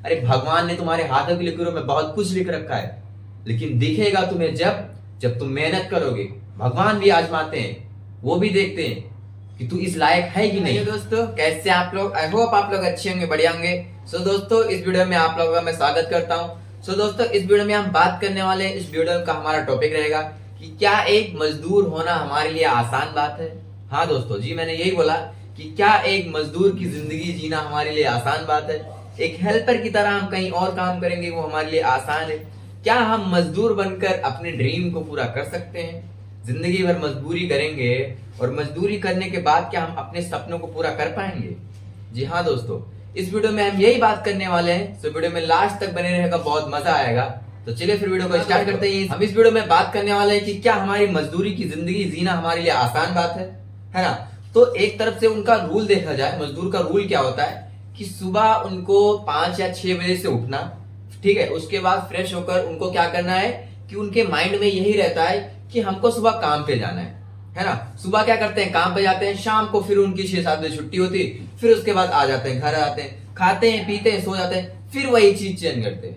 अरे भगवान ने तुम्हारे हाथों की लकीरों में बहुत कुछ लिख रखा है, लेकिन दिखेगा तुम्हें जब जब तुम मेहनत करोगे। भगवान भी आजमाते हैं, वो भी देखते हैं कि तू इस लायक है कि नहीं। दोस्तों कैसे आप लोग, आई होप आप लोग अच्छे होंगे, बढ़िया होंगे। सो दोस्तों इस वीडियो में आप लोगों का मैं स्वागत करता हूँ। सो दोस्तों इस वीडियो में हम बात करने वाले हैं, इस वीडियो का हमारा टॉपिक रहेगा कि क्या एक मजदूर होना हमारे लिए आसान बात है। हाँ दोस्तों जी, मैंने यही बोला कि क्या एक मजदूर की जिंदगी जीना हमारे लिए आसान बात है। एक हेल्पर की तरह हम कहीं और काम करेंगे, वो हमारे लिए आसान है। क्या हम मजदूर बनकर अपने ड्रीम को पूरा कर सकते हैं? जिंदगी भर मजदूरी करेंगे और मजदूरी करने के बाद क्या हम अपने सपनों को पूरा कर पाएंगे? जी हाँ दोस्तों, इस वीडियो में हम यही बात करने वाले हैं। तो वीडियो में लास्ट तक बने रहेगा, बहुत मजा आएगा। तो चलिए फिर वीडियो को स्टार्ट करते हैं। हम इस वीडियो में बात करने वाले हैं कि क्या हमारी मजदूरी की जिंदगी जीना हमारे लिए आसान बात है ना। तो एक तरफ से उनका रूल देखा जाए, मजदूर का रूल क्या होता है कि सुबह उनको 5 या 6 बजे से उठना, ठीक है। उसके बाद फ्रेश होकर उनको क्या करना है कि उनके माइंड में यही रहता है कि हमको सुबह काम पे जाना है ना। सुबह क्या करते हैं, काम पे जाते हैं। शाम को फिर उनकी 6-7 बजे छुट्टी होती है, फिर उसके बाद आ जाते हैं, घर आते हैं, खाते हैं, पीते हैं, सो जाते हैं, फिर वही चीज चेंज करते हैं,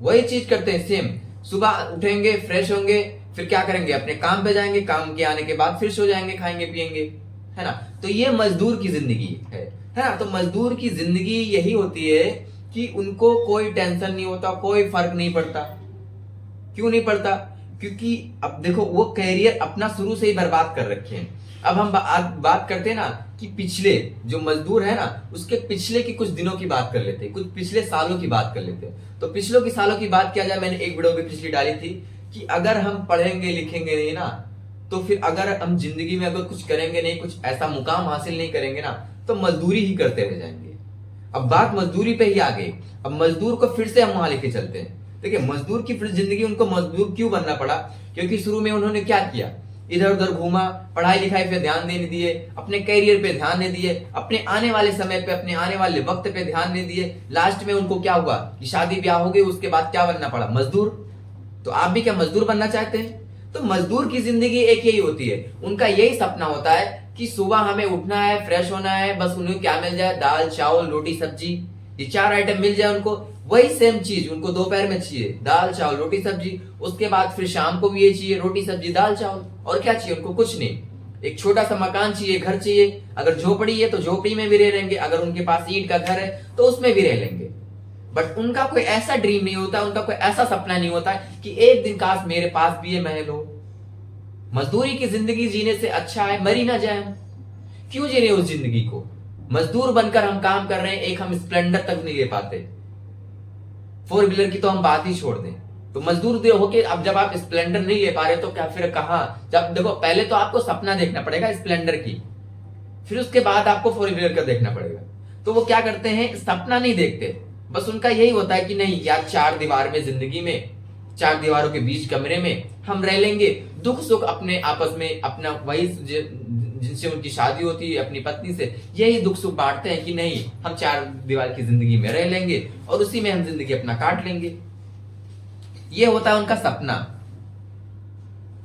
वही चीज करते हैं सेम। सुबह उठेंगे, फ्रेश होंगे, फिर क्या करेंगे, अपने काम पे जाएंगे, काम के आने के बाद फिर सो जाएंगे, खाएंगे पिएंगे, है ना। तो ये मजदूर की जिंदगी है ना। तो मजदूर की जिंदगी यही होती है कि उनको कोई टेंशन नहीं होता, कोई फर्क नहीं पड़ता। क्यों नहीं पड़ता? क्योंकि अब देखो, वो कैरियर अपना शुरू से ही बर्बाद कर रखे हैं। अब हम बात करते हैं ना कि पिछले जो मजदूर है ना, उसके पिछले की कुछ दिनों की बात कर लेते हैं, कुछ पिछले सालों की बात कर लेते हैं। तो पिछलों की सालों की बात किया जाए, मैंने एक वीडियो भी पिछली डाली थी कि अगर हम पढ़ेंगे लिखेंगे नहीं ना, तो फिर अगर हम जिंदगी में अगर कुछ करेंगे नहीं, कुछ ऐसा मुकाम हासिल नहीं करेंगे ना, तो मजदूरी ही करते रह जाएंगे। अब बात मजदूरी पे ही आ गई। अब मजदूर को फिर से हम वहां लेके चलते हैं। देखिए, मजदूर की फिर जिंदगी, उनको मजदूर क्यों बनना पड़ा? क्योंकि शुरू में उन्होंने क्या किया, इधर उधर घूमा, पढ़ाई लिखाई पे ध्यान नहीं दिए, अपने करियर पे ध्यान नहीं दिए, अपने आने वाले समय पे, अपने आने वाले वक्त पे ध्यान नहीं दिए। लास्ट में उनको क्या हुआ कि शादी ब्याह हो गई, उसके बाद क्या बनना पड़ा, मजदूर। तो आप भी क्या मजदूर बनना चाहते हैं? तो मजदूर की जिंदगी एक यही होती है, उनका यही सपना होता है कि सुबह हमें उठना है, फ्रेश होना है, बस उन्हें क्या मिल जाए, दाल चावल रोटी सब्जी, ये 4 आइटम मिल जाए उनको। वही सेम चीज उनको दोपहर में चाहिए, दाल चावल रोटी सब्जी। उसके बाद फिर शाम को भी ये चाहिए, रोटी सब्जी दाल चावल। और क्या चाहिए उनको? कुछ नहीं। एक छोटा सा मकान चाहिए, घर चाहिए। अगर झोपड़ी है तो झोपड़ी में भी रह लेंगे, अगर उनके पास ईंट का घर है तो उसमें भी रह लेंगे। बट उनका कोई ऐसा ड्रीम नहीं होता, उनका कोई ऐसा सपना नहीं होता कि एक दिन काश मेरे पास भी ये महल हो। मजदूरी की जिंदगी जीने से अच्छा है मर ही ना जाए हम। क्यों जी रहे उस जिंदगी को? मजदूर बनकर हम काम कर रहे हैं, एक हम स्प्लेंडर तक नहीं ले पाते, 4 व्हीलर की तो हम बात ही छोड़ दें। तो मजदूर होके अब जब आप स्प्लेंडर नहीं ले पा रहे तो क्या फिर कहां? जब देखो, पहले तो आपको सपना देखना पड़ेगा स्प्लेंडर की, फिर उसके बाद आपको 4 व्हीलर का देखना पड़ेगा। तो वो क्या करते हैं, सपना नहीं देखते, बस उनका यही होता है कि नहीं यार, 4 दीवार में जिंदगी में, 4 दीवारों के बीच कमरे में हम रह लेंगे, दुख सुख अपने आपस में, अपना वही जिनसे उनकी शादी होती है अपनी पत्नी से, यही दुख सुख बांटते हैं कि नहीं हम 4 दीवार की जिंदगी में रह लेंगे और उसी में हम जिंदगी अपना काट लेंगे। ये होता है उनका सपना।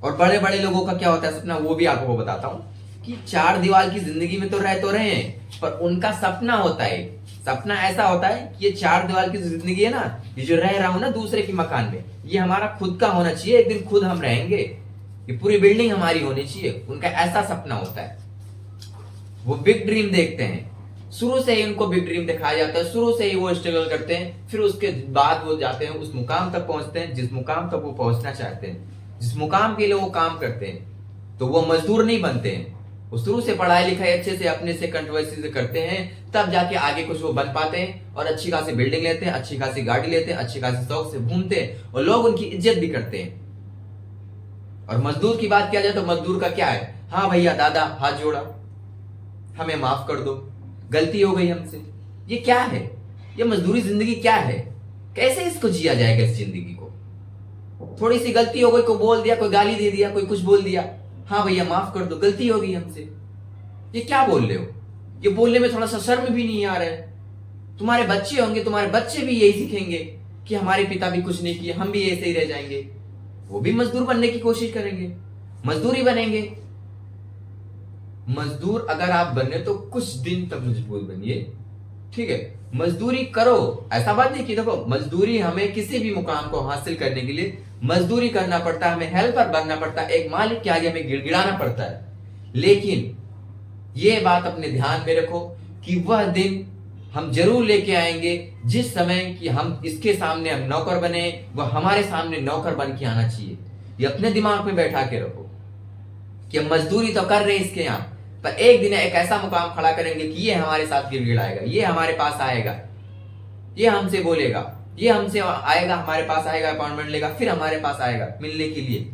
और बड़े बड़े लोगों का क्या होता है सपना, वो भी आपको बताता हूं कि 4 दीवार की जिंदगी में तो रहे हैं, पर उनका सपना होता है, सपना ऐसा होता है कि ये 4 दीवार की जिंदगी है ना, ये जो रह रहा हूं ना दूसरे के मकान में, ये हमारा खुद का होना चाहिए, एक दिन खुद हम रहेंगे, ये पूरी बिल्डिंग हमारी होनी चाहिए। उनका ऐसा सपना होता है। वो बिग ड्रीम देखते हैं, शुरू से ही उनको बिग ड्रीम दिखाया जाता है, शुरू से ही वो स्ट्रगल करते हैं, फिर उसके बाद वो जाते हैं, उस मुकाम तक पहुंचते हैं जिस मुकाम तक वो पहुंचना चाहते हैं, जिस मुकाम के लिए वो काम करते हैं। तो वो मजदूर नहीं बनते हैं, वो शुरू से पढ़ाई लिखाई अच्छे से अपने से कंट्रोवर्सी से करते हैं, तब जाके आगे कुछ वो बन पाते हैं और अच्छी खासी बिल्डिंग लेते हैं, अच्छी खासी गाड़ी लेते हैं, अच्छी खासी शौक से घूमते हैं और लोग उनकी इज्जत भी करते हैं। और मजदूर की बात किया जाए तो मजदूर का क्या है, हाँ भैया दादा हाथ जोड़ा, हमें माफ कर दो, गलती हो गई हमसे। ये क्या है, ये मजदूरी जिंदगी क्या है? कैसे इसको जिया जाएगा इस जिंदगी को? थोड़ी सी गलती हो गई, कोई बोल दिया, कोई गाली दे दिया, कोई कुछ बोल दिया, हाँ भैया माफ कर दो, गलती हो गई हमसे। ये क्या बोल रहे हो? ये बोलने में थोड़ा सा शर्म भी नहीं आ रहा है? तुम्हारे बच्चे होंगे, तुम्हारे बच्चे भी यही सीखेंगे कि हमारे पिता भी कुछ नहीं किए, हम भी ऐसे ही रह जाएंगे, वो भी मजदूर बनने की कोशिश करेंगे, मजदूरी बनेंगे। मजदूर अगर आप बने तो कुछ दिन तक मजबूर बनिए, ठीक है, मजदूरी करो। ऐसा बात नहीं कि देखो मजदूरी हमें किसी भी मुकाम को हासिल करने के लिए मजदूरी करना पड़ता है, हमें हेल्पर बनना पड़ता है, एक मालिक के आगे हमें गिड़गिड़ाना पड़ता है। लेकिन ये बात अपने ध्यान में रखो कि वह दिन हम जरूर लेके आएंगे जिस समय कि हम इसके सामने हम नौकर बने, वह हमारे सामने नौकर बन के आना चाहिए। ये अपने दिमाग में बैठा के रखो कि हम मजदूरी तो कर रहे हैं इसके यहाँ, पर एक दिन एक ऐसा मुकाम खड़ा करेंगे कि ये हमारे साथ गिड़गिड़ाएगा, ये हमारे पास आएगा, ये हमसे बोलेगा, ये हमसे आएगा, हमारे पास आएगा, अपॉइंटमेंट लेगा, फिर हमारे पास आएगा मिलने के लिए।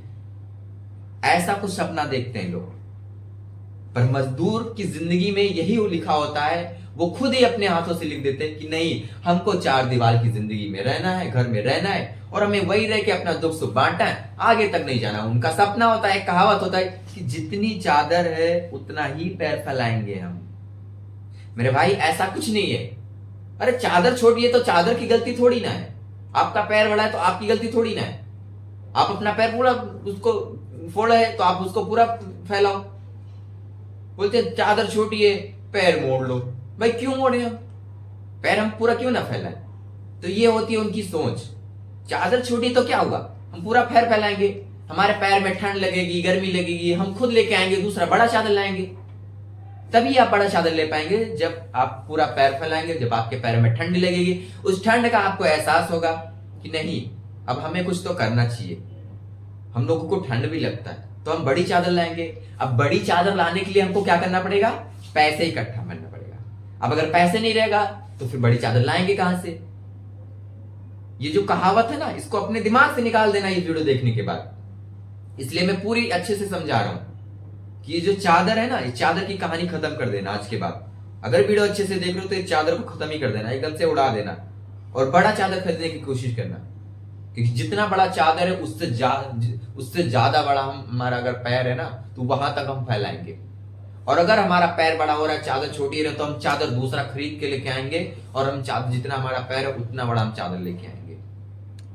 ऐसा कुछ सपना देखते हैं लोग, पर मजदूर की जिंदगी में यही लिखा होता है, वो खुद ही अपने हाथों से लिख देते हैं कि नहीं, हमको चार दीवार की जिंदगी में रहना है, घर में रहना है, और हमें वही रह के अपना दुख सुख बांटना है, आगे तक नहीं जाना। उनका सपना होता है, कहावत होता है कि जितनी चादर है उतना ही पैर फैलाएंगे हम। मेरे भाई ऐसा कुछ नहीं है। अरे चादर छोटी है तो चादर की गलती थोड़ी ना है, आपका पैर बड़ा है तो आपकी गलती थोड़ी ना है। आप अपना पैर पूरा उसको फोड़ा है तो आप उसको पूरा फैलाओ। बोलते चादर छोटी है पैर मोड़ लो, भाई क्यों मोड़े हम, पैर हम पूरा क्यों ना फैलाएं? तो ये होती है उनकी सोच, चादर छोटी तो क्या हुआ, हम पूरा पैर फैलाएंगे, हमारे पैर में ठंड लगेगी, गर्मी लगेगी, हम खुद लेके आएंगे दूसरा बड़ा चादर लाएंगे, तभी आप बड़ा चादर ले पाएंगे जब आप पूरा पैर फैलाएंगे, जब आपके पैर में ठंड लगेगी, उस ठंड का आपको एहसास होगा कि नहीं अब हमें कुछ तो करना चाहिए। हम लोगों को ठंड भी लगता है तो हम बड़ी चादर लाएंगे। अब बड़ी चादर लाने के लिए हमको क्या करना पड़ेगा, पैसे इकट्ठा करना पड़ेगा। अब अगर पैसे नहीं रहेगा तो फिर बड़ी चादर लाएंगे कहां से? ये जो कहावत है ना, इसको अपने दिमाग से निकाल देना ये वीडियो देखने के बाद। इसलिए मैं पूरी अच्छे से समझा रहा हूं कि ये जो चादर है ना, इस चादर की कहानी खत्म कर देना आज के बाद। अगर वीडियो अच्छे से देख रहे हो तो इस चादर को खत्म ही कर देना, एकदम से उड़ा देना, और बड़ा चादर खरीदने की कोशिश करना, क्योंकि जितना बड़ा चादर है उससे ज्यादा बड़ा हमारा अगर पैर है ना तो वहां तक हम फैलाएंगे। और अगर हमारा पैर बड़ा हो रहा है, चादर छोटी है, तो हम चादर दूसरा खरीद के लेके आएंगे, और हम चादर जितना हमारा पैर है उतना बड़ा हम चादर लेके आएंगे।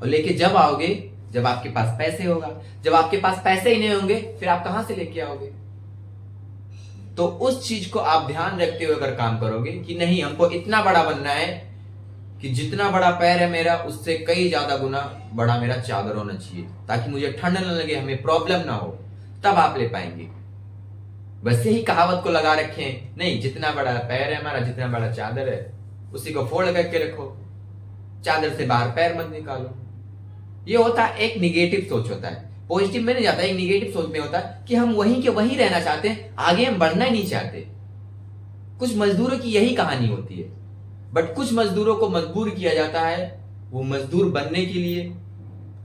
और लेके जब आओगे जब आपके पास पैसे होगा, जब आपके पास पैसे ही नहीं होंगे फिर आप कहां से लेके आओगे? तो उस चीज को आप ध्यान रखते हुए अगर काम करोगे कि नहीं हमको इतना बड़ा बनना है कि जितना बड़ा पैर है मेरा उससे कई ज्यादा गुना बड़ा मेरा चादर होना चाहिए, ताकि मुझे ठंड न लगे, हमें प्रॉब्लम ना हो, तब आप ले पाएंगे। बस यही कहावत को लगा रखें, नहीं जितना बड़ा पैर है हमारा, जितना बड़ा चादर है उसी को फोल्ड करके रखो, चादर से बाहर पैर मत निकालो। ये होता है एक निगेटिव सोच होता है, पॉजिटिव में नहीं जाता, एक निगेटिव सोच में होता है कि हम वहीं के वहीं रहना चाहते हैं, आगे हम बढ़ना ही नहीं चाहते। कुछ मजदूरों की यही कहानी होती है, बट कुछ मजदूरों को मजबूर किया जाता है वो मजदूर बनने के लिए।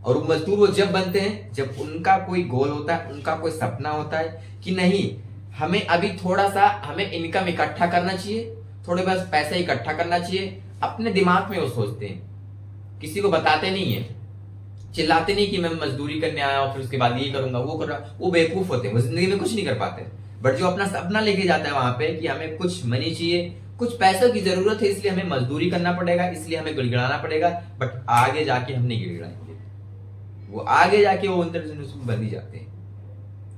और वो मजदूर वो जब बनते हैं जब उनका कोई गोल होता है, उनका कोई सपना होता है कि नहीं हमें अभी थोड़ा सा हमें इनकम इकट्ठा करना चाहिए, थोड़े बस पैसे इकट्ठा करना चाहिए। अपने दिमाग में वो सोचते हैं, किसी को बताते नहीं है, चिल्लाते नहीं कि मैं मजदूरी करने आया हूं फिर उसके बाद ये करूंगा वो करूंगा। वो बेवकूफ होते हैं, वो जिंदगी में कुछ नहीं कर पाते। बट जो अपना सपना लेके जाता है वहां पे कि हमें कुछ मनी चाहिए, कुछ पैसों की जरूरत है, इसलिए हमें मजदूरी करना पड़ेगा, इसलिए हमें गिड़गिड़ाना पड़ेगा, बट आगे जाके हम नहीं गिड़गिड़ाएंगे। वो आगे जाके वो अंदर से बन ही जाते हैं,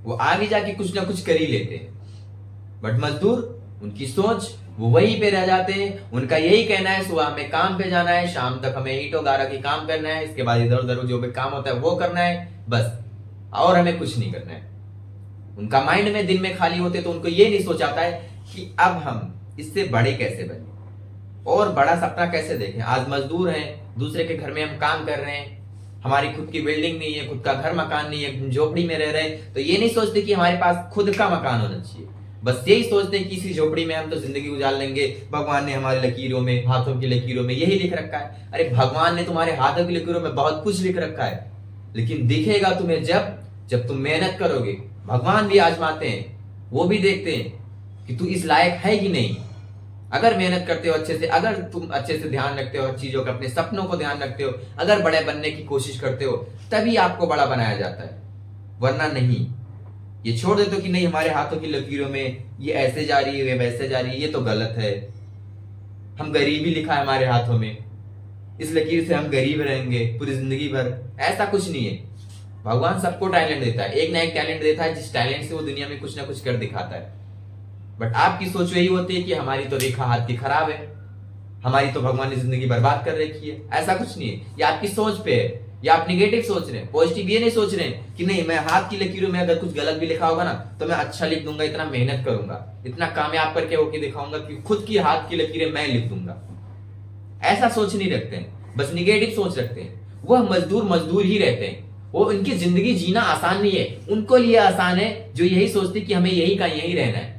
वो आगे जाके कुछ ना कुछ कर ही लेते हैं। बट मजदूर उनकी सोच वो वहीं पे रह जाते हैं, उनका यही कहना है सुबह हमें काम पे जाना है, शाम तक हमें ईंटों गारा की काम करना है, इसके बाद इधर उधर जो भी काम होता है वो करना है बस, और हमें कुछ नहीं करना है। उनका माइंड में दिन में खाली होते तो उनको ये नहीं सोचाता है कि अब हम इससे बड़े कैसे बने और बड़ा सपना कैसे देखें। आज मजदूर हैं, दूसरे के घर में हम काम कर रहे हैं, हमारी खुद की बिल्डिंग नहीं है, खुद का घर मकान नहीं है, झोपड़ी में रह रहे हैं, तो ये नहीं सोचते कि हमारे पास खुद का मकान होना चाहिए। बस यही सोचते हैं कि इसी झोपड़ी में हम तो जिंदगी गुजार लेंगे, भगवान ने हमारे लकीरों में, हाथों की लकीरों में यही लिख रखा है। अरे भगवान ने तुम्हारे हाथों की लकीरों में बहुत कुछ लिख रखा है, लेकिन दिखेगा तुम्हें जब तुम मेहनत करोगे। भगवान भी आजमाते हैं, वो भी देखते हैं कि तू इस लायक है कि नहीं। अगर मेहनत करते हो अच्छे से, अगर तुम अच्छे से ध्यान रखते हो चीजों का, अपने सपनों को ध्यान रखते हो, अगर बड़े बनने की कोशिश करते हो, तभी आपको बड़ा बनाया जाता है, वरना नहीं। ये छोड़ देते हो कि नहीं हमारे हाथों की लकीरों में ये ऐसे जा रही है, वैसे जा रही है, ये तो गलत है, हम गरीबी लिखा है हमारे हाथों में, इस लकीर से हम गरीब रहेंगे पूरी जिंदगी भर। ऐसा कुछ नहीं है। भगवान सबको टैलेंट देता है, एक ना एक टैलेंट देता है, जिस टैलेंट से वो दुनिया में कुछ ना कुछ कर दिखाता है। बट आपकी सोच यही होती है कि हमारी तो रेखा हाथ की खराब है, हमारी तो भगवान ने जिंदगी बर्बाद कर रखी है। ऐसा कुछ नहीं है, ये आपकी सोच पे है, या आप निगेटिव सोच रहे हैं। पॉजिटिव ये नहीं सोच रहे हैं कि नहीं, मैं हाथ की लकीरों में अगर कुछ गलत भी लिखा होगा ना तो मैं अच्छा लिख दूंगा, इतना मेहनत करूंगा, इतना कामयाब करके होके दिखाऊंगा कि खुद की हाथ की लकीरें मैं लिख दूंगा। ऐसा सोच नहीं रखते हैं, बस निगेटिव सोच रखते हैं। वह मजदूर मजदूर ही रहते हैं, वो उनकी जिंदगी जीना आसान नहीं है। उनको लिए आसान है जो यही सोचते कि हमें यही का यही रहना है,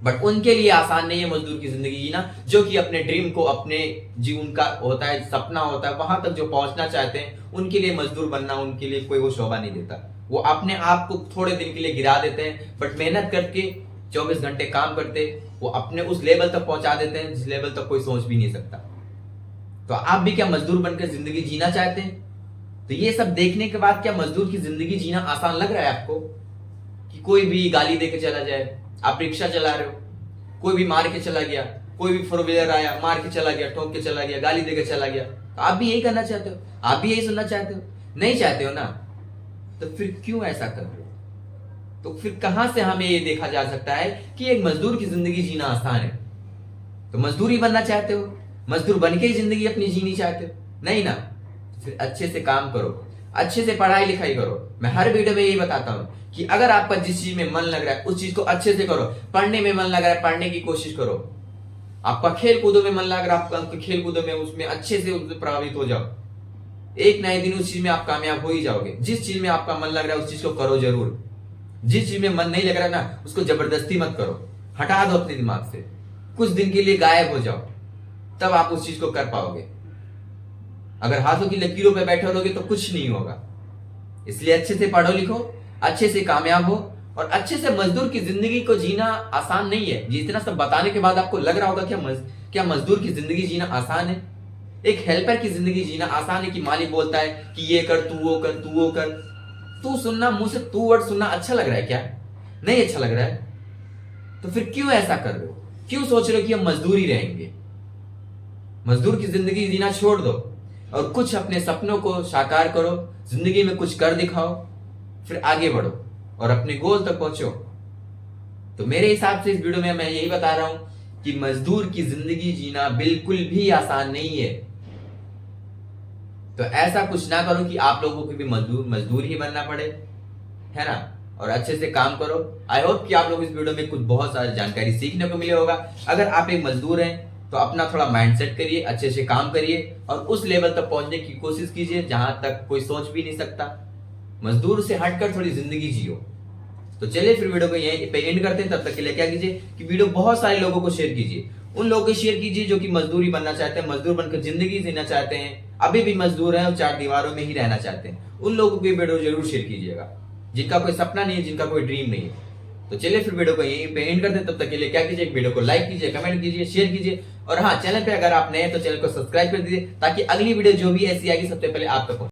बट उनके लिए आसान नहीं है मजदूर की जिंदगी जीना, जो कि अपने ड्रीम को, अपने जीवन का होता है, सपना होता है, वहां तक जो पहुंचना चाहते हैं, उनके लिए मजदूर बनना उनके लिए कोई वो शोभा नहीं देता। वो अपने आप को थोड़े दिन के लिए गिरा देते हैं, बट मेहनत करके 24 घंटे काम करते वो अपने उस लेवल तक पहुंचा देते हैं जिस लेवल तक कोई सोच भी नहीं सकता। तो आप भी क्या मजदूर बनकर जिंदगी जीना चाहते हैं? तो ये सब देखने के बाद क्या मजदूर की जिंदगी जीना आसान लग रहा है आपको? कि कोई भी गाली देके चला जाए, आप रिक्शा चला रहे हो, कोई भी मार के चला गया, कोई भी फोर व्हीलर आया मार के चला गया, ठोक के चला गया, गाली देके चला गया, तो आप भी यही करना चाहते हो? आप भी यही सुनना चाहते हो? नहीं चाहते हो ना, तो फिर क्यों ऐसा कर रहे हो? तो फिर कहां से हमें ये देखा जा सकता है कि एक मजदूर की जिंदगी जीना आसान है? तो मजदूर ही बनना चाहते हो? मजदूर बन के ही जिंदगी अपनी जीनी चाहते हो? नहीं ना। फिर अच्छे से काम करो, अच्छे से पढ़ाई लिखाई करो। मैं हर वीडियो में यही बताता हूं कि अगर आपका जिस चीज में मन लग रहा है उस चीज को अच्छे से करो। पढ़ने में मन लग रहा है, पढ़ने की कोशिश करो। आपका खेल कूदों में मन लग रहा है, आपका खेल कूदों में उसमें अच्छे से उसमें प्रभावित हो जाओ। एक नए दिन उस चीज में आप कामयाब हो ही जाओगे। जिस चीज में आपका मन लग रहा है उस चीज को करो जरूर। जिस चीज में मन नहीं लग रहा ना उसको जबरदस्ती मत करो, हटा दो अपने दिमाग से, कुछ दिन के लिए गायब हो जाओ, तब आप उस चीज को कर पाओगे। अगर हाथों की लकीरों पे बैठे रहोगे तो कुछ नहीं होगा। इसलिए अच्छे से पढ़ो लिखो, अच्छे से कामयाब हो, और अच्छे से मजदूर की जिंदगी को जीना आसान नहीं है। जितना सब बताने के बाद आपको लग रहा होगा क्या मजदूर की जिंदगी जीना आसान है? एक हेल्पर की जिंदगी जीना आसान है कि मालिक बोलता है कि ये कर, तू वो कर, तू वो कर। तू सुनना, मुंह से तू वर्ड सुनना अच्छा लग रहा है क्या? नहीं अच्छा लग रहा है? तो फिर क्यों ऐसा कर रहे हो? क्यों सोच रहे हो कि हम मजदूर ही रहेंगे? मजदूर की जिंदगी जीना छोड़ दो और कुछ अपने सपनों को साकार करो, जिंदगी में कुछ कर दिखाओ, फिर आगे बढ़ो और अपने गोल तक पहुंचो। तो मेरे हिसाब से इस वीडियो में मैं यही बता रहा हूं कि मजदूर की जिंदगी जीना बिल्कुल भी आसान नहीं है। तो ऐसा कुछ ना करो कि आप लोगों को भी मजदूर ही बनना पड़े, है ना। और अच्छे से काम करो। आई होप कि आप लोग इस वीडियो में कुछ बहुत सारी जानकारी सीखने को मिले होगा। अगर आप एक मजदूर हैं तो अपना थोड़ा माइंडसेट करिए, अच्छे से काम करिए और उस लेवल तक पहुंचने की कोशिश कीजिए जहां तक कोई सोच भी नहीं सकता। मजदूर से हटकर थोड़ी जिंदगी जियो। तो चलिए फिर वीडियो को यहीं पे एंड करते हैं। तब तक के लिए क्या कीजिए कि वीडियो बहुत सारे लोगों को शेयर कीजिए। उन लोगों को शेयर कीजिए जो कि मजदूरी बनना चाहते हैं, मजदूर बनकर जिंदगी जीना चाहते हैं, अभी भी मजदूर हैं और चार दीवारों में ही रहना चाहते हैं। उन लोगों को वीडियो जरूर शेयर कीजिएगा जिनका कोई सपना नहीं है, जिनका कोई ड्रीम नहीं है। तो चलिए फिर वीडियो को यहीं पे एंड करते हैं। तब तक के लिए क्या कीजिए, वीडियो को लाइक कीजिए, कमेंट कीजिए, शेयर कीजिए, और हाँ, चैनल पे अगर आप नए हैं तो चैनल को सब्सक्राइब कर दीजिए ताकि अगली वीडियो जो भी ऐसी आएगी सबसे पहले आप तक पहुंचे।